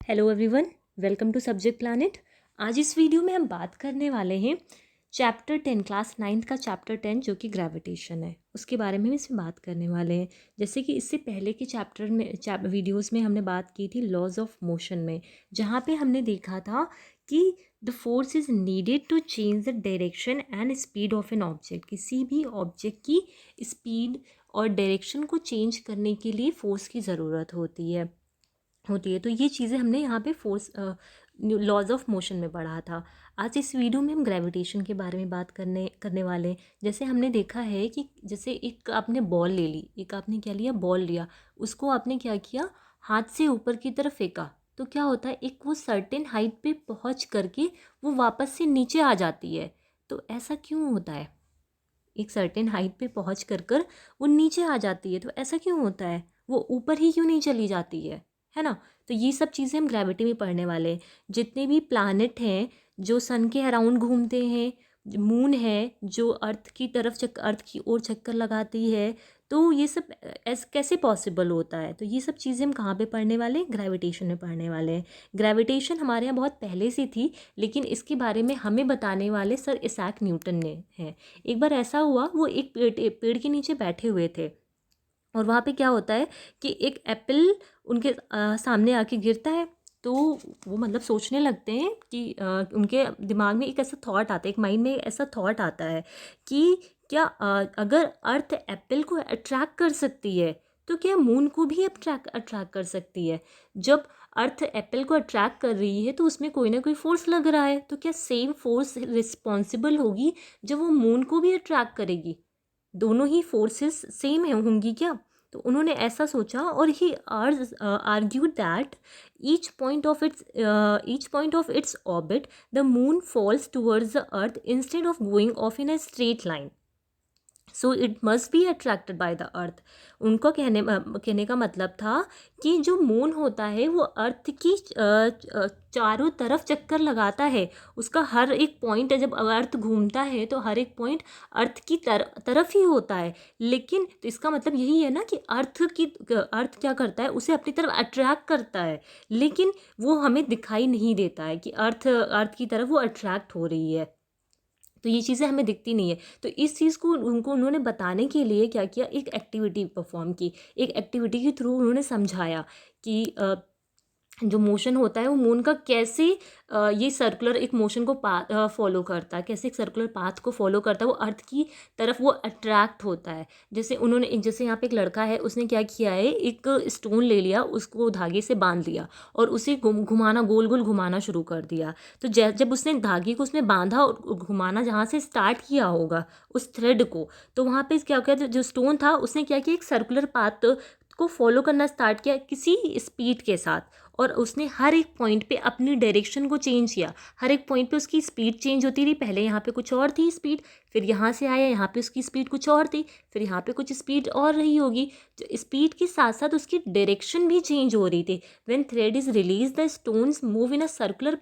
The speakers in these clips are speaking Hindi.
Hello everyone, welcome to subject planet. आज इस वीडियो में हम बात करने वाले हैं चैप्टर 10 क्लास 9th का चैप्टर 10 जो कि ग्रेविटेशन है, उसके बारे में इसमें बात करने वाले हैं। जैसे कि इससे पहले के चैप्टर में वीडियोस में हमने बात की थी लॉज ऑफ मोशन में, जहाँ पे हमने देखा था कि the force is needed to change the direction and speed of an object. किसी भी ऑब्जेक्ट की स्पीड और डायरेक्शन को चेंज करने के लिए फोर्स की ज़रूरत होती है। तो ये चीज़ें हमने यहाँ पे फोर्स लॉज ऑफ मोशन में पढ़ा था। आज इस वीडियो में हम ग्रेविटेशन के बारे में बात करने वाले हैं। जैसे हमने देखा है कि जैसे एक आपने बॉल ले ली, एक आपने क्या लिया, बॉल लिया, उसको आपने क्या किया, हाथ से ऊपर की तरफ फेंका, तो क्या होता है, एक वो सर्टेन हाइट पे पहुँच करके वो वापस से नीचे आ जाती है। तो ऐसा क्यों होता है? एक सर्टेन हाइट पे पहुँच कर वो नीचे आ जाती है, तो ऐसा क्यों होता है? वो ऊपर ही क्यों नहीं चली जाती है ना? तो ये सब चीज़ें हम ग्रेविटी में पढ़ने वाले हैं। जितने भी प्लानट हैं जो सन के अराउंड घूमते हैं, मून है जो अर्थ की ओर चक्कर लगाती है, तो ये सब कैसे पॉसिबल होता है? तो ये सब चीज़ें हम कहाँ पे पढ़ने वाले हैं? ग्रेविटेशन में पढ़ने वाले हैं। ग्रेविटेशन हमारे यहाँ बहुत पहले से थी, लेकिन इसके बारे में हमें बताने वाले सर इसैक न्यूटन ने हैं। एक बार ऐसा हुआ, वो एक पेड़ के नीचे बैठे हुए थे और वहाँ पे क्या होता है कि एक एप्पल उनके सामने आके गिरता है। तो वो मतलब सोचने लगते हैं कि उनके दिमाग में एक ऐसा थॉट आता है, एक माइंड में ऐसा थॉट आता है कि क्या अगर अर्थ एप्पल को अट्रैक्ट कर सकती है तो क्या मून को भी अट्रैक्ट कर सकती है? जब अर्थ एप्पल को अट्रैक्ट कर रही है तो उसमें कोई ना कोई फोर्स लग रहा है, तो क्या सेम फोर्स रिस्पॉन्सिबल होगी जब वो मून को भी अट्रैक्ट करेगी? दोनों ही फोर्सेस सेम है होंगी क्या? तो उन्होंने ऐसा सोचा और he argued that each point of its orbit the moon falls towards the earth instead of going off in a straight line, so it must be attracted by the earth. उनको कहने का मतलब था कि जो मून होता है वो अर्थ की चारों तरफ चक्कर लगाता है। उसका हर एक पॉइंट, जब अर्थ घूमता है तो हर एक पॉइंट अर्थ की तरफ ही होता है। लेकिन तो इसका मतलब यही है ना कि अर्थ क्या करता है, उसे अपनी तरफ अट्रैक्ट करता है, लेकिन वो हमें दिखाई नहीं देता है कि अर्थ की तरफ वो अट्रैक्ट हो रही है। तो ये चीज़ें हमें दिखती नहीं है। तो इस चीज़ को उन्होंने बताने के लिए क्या किया, एक एक्टिविटी परफॉर्म की। एक एक्टिविटी के थ्रू उन्होंने समझाया कि जो मोशन होता है वो मून का कैसे ये सर्कुलर एक मोशन को फॉलो करता है, कैसे एक सर्कुलर पाथ को फॉलो करता है, वो अर्थ की तरफ वो अट्रैक्ट होता है। जैसे यहाँ पे एक लड़का है, उसने क्या किया है, एक स्टोन ले लिया, उसको धागे से बांध लिया और उसे घुमाना, गोल गोल घुमाना शुरू कर दिया। तो जब उसने धागे को उसमें बांधा और घुमाना जहाँ से स्टार्ट किया होगा उस थ्रेड को, तो वहाँ पे क्या किया, जो स्टोन था उसने क्या किया, एक सर्कुलर पाथ को फॉलो करना स्टार्ट किया किसी स्पीड के साथ, और उसने हर एक पॉइंट पे अपनी डायरेक्शन को चेंज किया। हर एक पॉइंट पे उसकी स्पीड चेंज होती रही। पहले यहाँ पे कुछ और थी स्पीड, फिर यहाँ से आया, यहाँ पे उसकी स्पीड कुछ और थी, फिर यहाँ पे कुछ स्पीड और रही होगी। तो स्पीड के साथ साथ उसकी डायरेक्शन भी चेंज हो रही थी। When thread is release the stones move in a circular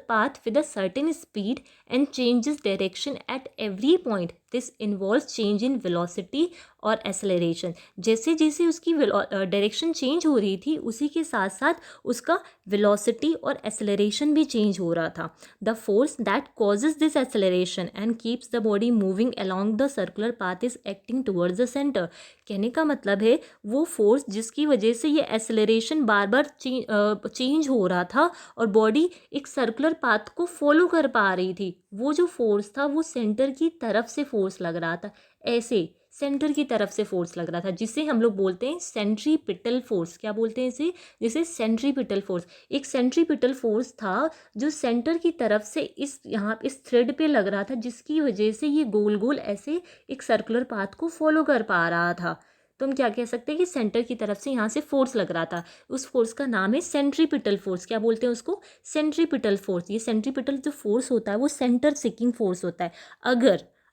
path with a certain speed and changes direction at every point. This involves change in velocity और acceleration. जैसे जैसे उसकी डायरेक्शन चेंज हो रही थी, उसी के साथ साथ उसका वेलोसिटी और एक्सेलरेशन भी चेंज हो रहा था। The force that causes this acceleration and keeps the body moving along the circular path is acting towards the centre. कहने का मतलब है वो फोर्स जिसकी वजह से ये एक्सेलरेशन बार बार चेंज हो रहा था और बॉडी एक सर्कुलर पाथ को फॉलो कर पा रही थी, वो जो फोर्स था वो सेंटर की तरफ से फोर्स लग रहा था। ऐसे सेंटर की तरफ से फोर्स लग रहा था, जिसे हम लोग बोलते हैं सेंट्रीपिटल फोर्स। क्या बोलते हैं इसे? जिसे सेंट्रीपिटल फोर्स। एक सेंट्रीपिटल फोर्स था जो सेंटर की तरफ से इस थ्रेड पे लग रहा था, जिसकी वजह से ये गोल गोल ऐसे एक सर्कुलर पाथ को फॉलो कर पा रहा था। तो हम क्या कह सकते हैं कि सेंटर की तरफ से यहाँ से फोर्स लग रहा था। उस फोर्स का नाम है सेंट्रीपिटल फोर्स। क्या बोलते हैं उसको? Centripetal force. ये सेंट्रीपिटल जो फोर्स होता है वो सेंटर सीकिंग फोर्स होता है।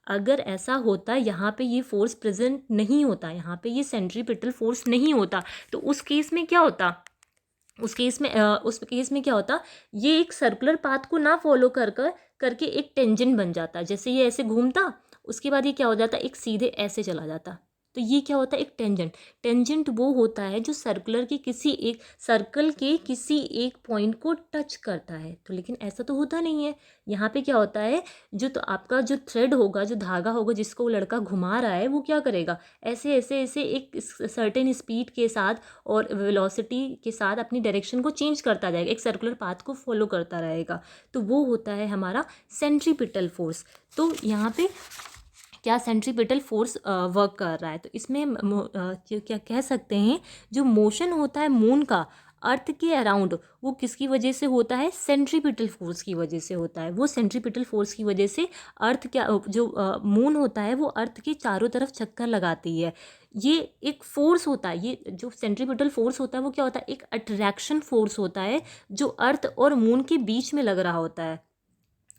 अगर ऐसा होता, यहाँ पे ये फोर्स प्रेजेंट नहीं होता, यहाँ पे ये सेंट्रीपिटल फोर्स नहीं होता, तो उस केस में क्या होता? उस केस में क्या होता, ये एक सर्कुलर पाथ को ना फॉलो करके एक टेंजेंट बन जाता। जैसे ये ऐसे घूमता, उसके बाद ये क्या हो जाता, एक सीधे ऐसे चला जाता। तो ये क्या होता है, एक टेंजेंट। टेंजेंट वो होता है जो सर्कल के किसी एक पॉइंट को टच करता है। तो लेकिन ऐसा तो होता नहीं है। यहाँ पे क्या होता है, जो तो आपका जो थ्रेड होगा, जो धागा होगा जिसको वो लड़का घुमा रहा है, वो क्या करेगा, ऐसे ऐसे ऐसे एक सर्टेन स्पीड के साथ और वेलोसिटी के साथ अपनी डायरेक्शन को चेंज करता जाएगा, एक सर्कुलर पाथ को फॉलो करता रहेगा। तो वो होता है हमारा सेंट्रीपिटल फोर्स। तो यहाँ पे क्या सेंट्रीपिटल फोर्स वर्क कर रहा है। तो इसमें क्या कह सकते हैं, जो मोशन होता है मून का अर्थ के अराउंड, वो किसकी वजह से होता है, सेंट्रीपिटल फोर्स की वजह से होता है। वो सेंट्रीपिटल फोर्स की वजह से अर्थ क्या जो मून होता है वो अर्थ के चारों तरफ चक्कर लगाती है। ये एक फोर्स होता है, ये जो सेंट्रीपिटल फोर्स होता है वो क्या होता है, एक अट्रैक्शन फोर्स होता है जो अर्थ और मून के बीच में लग रहा होता है।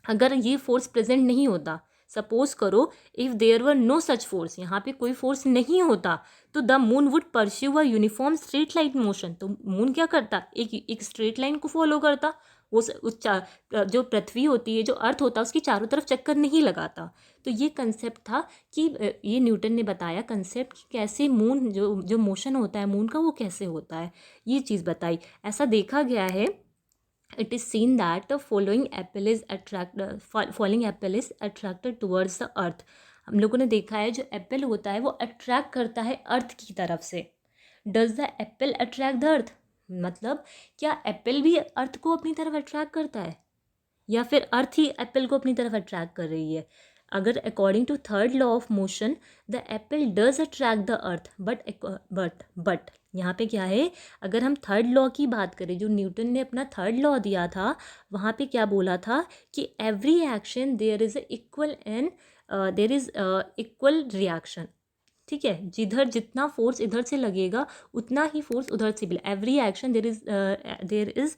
अगर ये फोर्स प्रेजेंट नहीं होता, सपोज करो if there were no such force, यहाँ पे कोई फोर्स नहीं होता, तो the moon would pursue a uniform straight line motion. तो मून क्या करता, एक स्ट्रेट लाइन को फॉलो करता। जो पृथ्वी होती है, जो अर्थ होता है, उसकी चारों तरफ चक्कर नहीं लगाता। तो ये कंसेप्ट था कि ये न्यूटन ने बताया कंसेप्ट कि कैसे मून जो मोशन होता है मून का, वो कैसे होता है, ये चीज़ बताई। ऐसा देखा गया है, it is seen that the falling apple is attracted towards the earth। हम लोगों ने देखा है जो एप्पल होता है वो अट्रैक्ट करता है अर्थ की तरफ से। Does the Apple attract the अर्थ, मतलब क्या एप्पल भी अर्थ को अपनी तरफ अट्रैक्ट करता है, या फिर अर्थ ही एप्पल को अपनी तरफ अट्रैक्ट कर रही है। अगर according to third law of motion the apple does attract the earth, but यहाँ पे क्या है, अगर हम थर्ड लॉ की बात करें, जो न्यूटन ने अपना थर्ड लॉ दिया था, वहाँ पे क्या बोला था कि every action there is equal and there is equal reaction. ठीक है, जिधर जितना फोर्स इधर से लगेगा उतना ही फोर्स उधर से भी, every action there is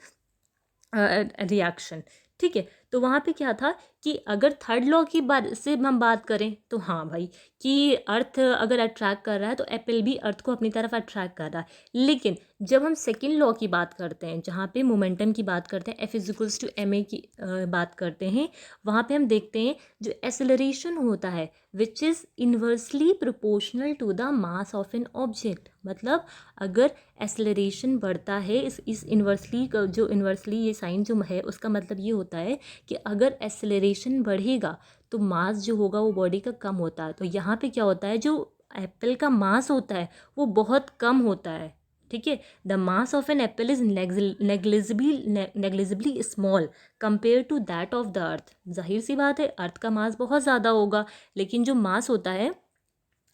reaction. ठीक है, तो वहाँ पे क्या था कि अगर थर्ड लॉ की बात से हम बात करें तो हाँ भाई, कि अर्थ अगर अट्रैक्ट कर रहा है तो एप्पल भी अर्थ को अपनी तरफ अट्रैक्ट कर रहा है। लेकिन जब हम सेकेंड लॉ की बात करते हैं, जहाँ पे मोमेंटम की बात करते हैं, F=ma की बात करते हैं, वहाँ पे हम देखते हैं जो एक्सेलरेशन होता है which is inversely proportional to the mass of an object. मतलब अगर एक्सेलरेशन बढ़ता है, इस इन्वर्सली का जो इन्वर्सली ये साइन जो है उसका मतलब ये होता है कि अगर एक्सेलरेशन बढ़ेगा तो मास जो होगा वो बॉडी का कम होता है। तो यहाँ पे क्या होता है, जो एप्पल का मास होता है वो बहुत कम होता है। ठीक है, the mass of an apple is negligibly small compare to that of the earth. जाहिर सी बात है अर्थ का मास बहुत ज़्यादा होगा, लेकिन जो मास होता है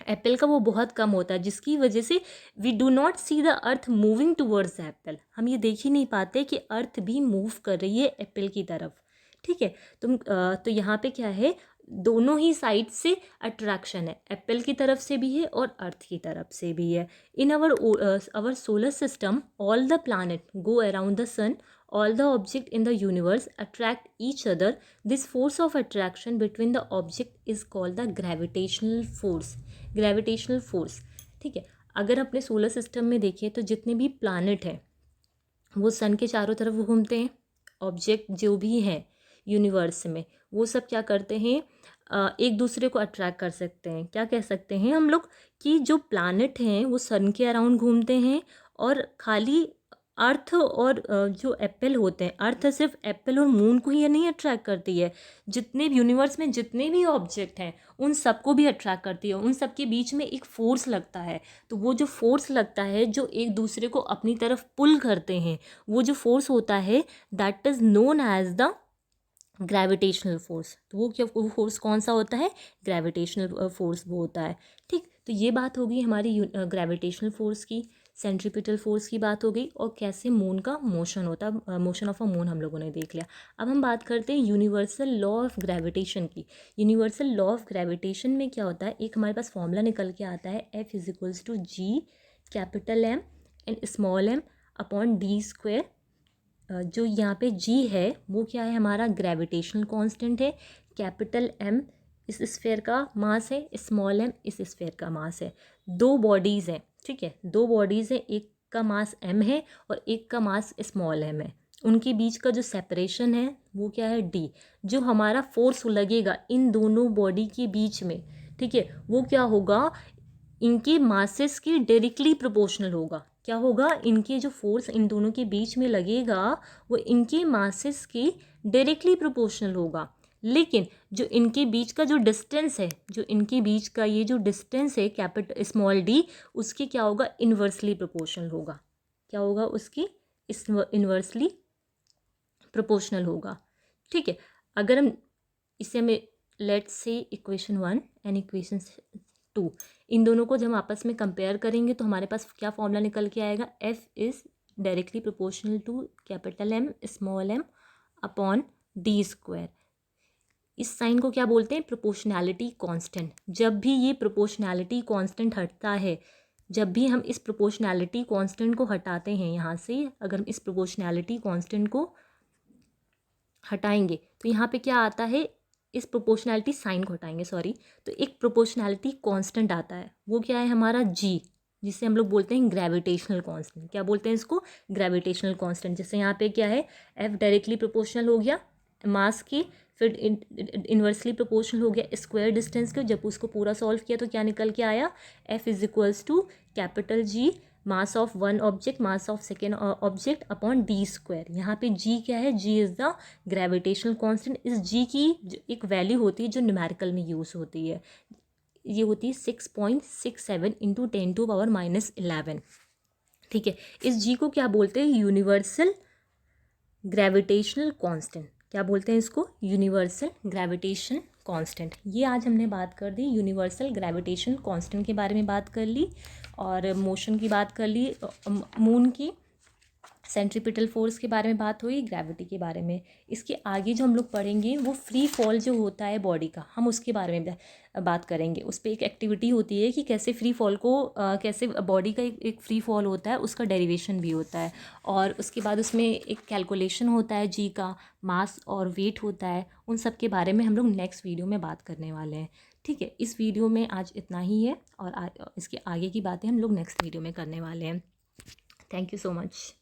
एप्पल का वो बहुत कम होता है, जिसकी वजह से we do not see the earth moving towards apple. हम ये देख ही नहीं पाते कि अर्थ भी मूव कर रही है एप्पल की तरफ। ठीक है, तो यहाँ पे क्या है, दोनों ही साइड से अट्रैक्शन है, एप्पल की तरफ से भी है और अर्थ की तरफ से भी है। In our solar system all the planet go around the sun, all the object in the universe attract each other. This force of attraction between the object is called the gravitational force। Gravitational force. ठीक है, अगर अपने सोलर सिस्टम में देखें तो जितने भी प्लानट हैं वो सन के चारों तरफ घूमते हैं। ऑब्जेक्ट जो भी हैं यूनिवर्स में वो सब क्या करते हैं, एक दूसरे को अट्रैक्ट कर सकते हैं। क्या कह सकते हैं हम लोग कि जो प्लानट हैं वो सन के अराउंड घूमते हैं, और खाली अर्थ और जो एप्पल होते हैं, अर्थ सिर्फ एप्पल और मून को ही नहीं अट्रैक्ट करती है, जितने भी यूनिवर्स में जितने भी ऑब्जेक्ट हैं उन सबको भी अट्रैक्ट करती है। उन सब के बीच में एक फोर्स लगता है, तो वो जो फोर्स लगता है जो एक दूसरे को अपनी तरफ पुल करते हैं, वो जो फोर्स होता है that is known as the gravitational force. तो वो फोर्स कौन सा होता है, ग्रेविटेशनल फोर्स वो होता है। ठीक, तो ये बात होगी हमारी ग्रेविटेशनल फोर्स की, सेंट्रीपिटल फोर्स की बात हो गई, और कैसे मून का मोशन होता है, मोशन ऑफ अ मून हम लोगों ने देख लिया। अब हम बात करते हैं यूनिवर्सल लॉ ऑफ ग्रेविटेशन की। यूनिवर्सल लॉ ऑफ ग्रेविटेशन में क्या होता है, एक हमारे पास फॉर्मूला निकल के आता है F=G capital M and small m upon d²। जो यहाँ पे G है वो क्या है, हमारा ग्रेविटेशनल कांस्टेंट है। कैपिटल M इस स्फेयर का मास है, स्मॉल m इस स्फेयर का मास है। दो बॉडीज़ हैं, ठीक है, दो बॉडीज़ हैं, एक का मास m है और एक का मास स्मॉल m है। उनके बीच का जो सेपरेशन है वो क्या है, d। जो हमारा फोर्स लगेगा इन दोनों बॉडी के बीच में, ठीक है, वो क्या होगा, इनके मासेस की डायरेक्टली प्रोपोर्शनल होगा। क्या होगा? इनके जो फोर्स इन दोनों के बीच में लगेगा वो इनके मासेस की डायरेक्टली प्रोपोर्शनल होगा। लेकिन जो इनके बीच का जो डिस्टेंस है, जो इनके बीच का ये जो डिस्टेंस है कैपिटल स्मॉल डी, उसकी क्या होगा? इन्वर्सली प्रोपोर्शनल होगा। क्या होगा? उसकी इन्वर्सली प्रोपोर्शनल होगा। ठीक है, अगर हम इसे हमें let's say equation 1 and equation 2, इन दोनों को जब हम आपस में कंपेयर करेंगे तो हमारे पास क्या फॉर्मूला निकल के आएगा? F is directly proportional to capital M small M upon D square. इस साइन को क्या बोलते हैं? Proportionality constant. जब भी ये प्रोपोर्शनैलिटी कांस्टेंट हटता है, जब भी हम इस प्रोपोर्शनैलिटी कांस्टेंट को हटाते हैं यहाँ से, अगर हम इस प्रोपोर्शनैलिटी कांस्टेंट को हटाएंगे तो यहाँ पे क्या आता है? इस प्रोपोर्शनैलिटी साइन को हटाएंगे, सॉरी, तो एक प्रोपोर्शनैलिटी कांस्टेंट आता है। वो क्या है? हमारा जी, जिसे हम लोग बोलते हैं ग्रेविटेशनल कांस्टेंट। क्या बोलते हैं इसको? Gravitational constant. जैसे यहाँ पे क्या है? एफ डायरेक्टली प्रोपोर्शनल हो गया मास की, फिर इन्वर्सली प्रोपोर्शनल हो गया स्क्वायर डिस्टेंस के। जब उसको पूरा सॉल्व किया तो क्या निकल के आया? F is equals to capital G mass of one object mass of second object upon D square. यहाँ पे जी क्या है? G is the gravitational constant. इस जी की एक वैल्यू होती है जो न्यूमेरिकल में यूज़ होती है, ये होती है 6.67 इंटू 10⁻⁻11। ठीक है, इस जी को क्या बोलते हैं? Universal gravitational constant. क्या बोलते हैं इसको? Universal gravitation constant. ये आज हमने बात कर दी, यूनिवर्सल ग्रेविटेशन कांस्टेंट के बारे में बात कर ली, और मोशन की बात कर ली, मून की सेंट्रीपिटल फोर्स के बारे में बात हुई, ग्रेविटी के बारे में। इसके आगे जो हम लोग पढ़ेंगे वो फ्री फॉल जो होता है बॉडी का, हम उसके बारे में बात करेंगे। उस पर एक एक्टिविटी होती है कि कैसे फ्री फॉल को कैसे बॉडी का एक फ्री फॉल होता है, उसका डेरिवेशन भी होता है, और उसके बाद उसमें एक कैलकुलेशन होता है जी का, मास और वेट होता है। उन सब के बारे में हम लोग नेक्स्ट वीडियो में बात करने वाले हैं। ठीक है, इस वीडियो में आज इतना ही है, और इसके आगे की बातें हम लोग नेक्स्ट वीडियो में करने वाले हैं। Thank you so much.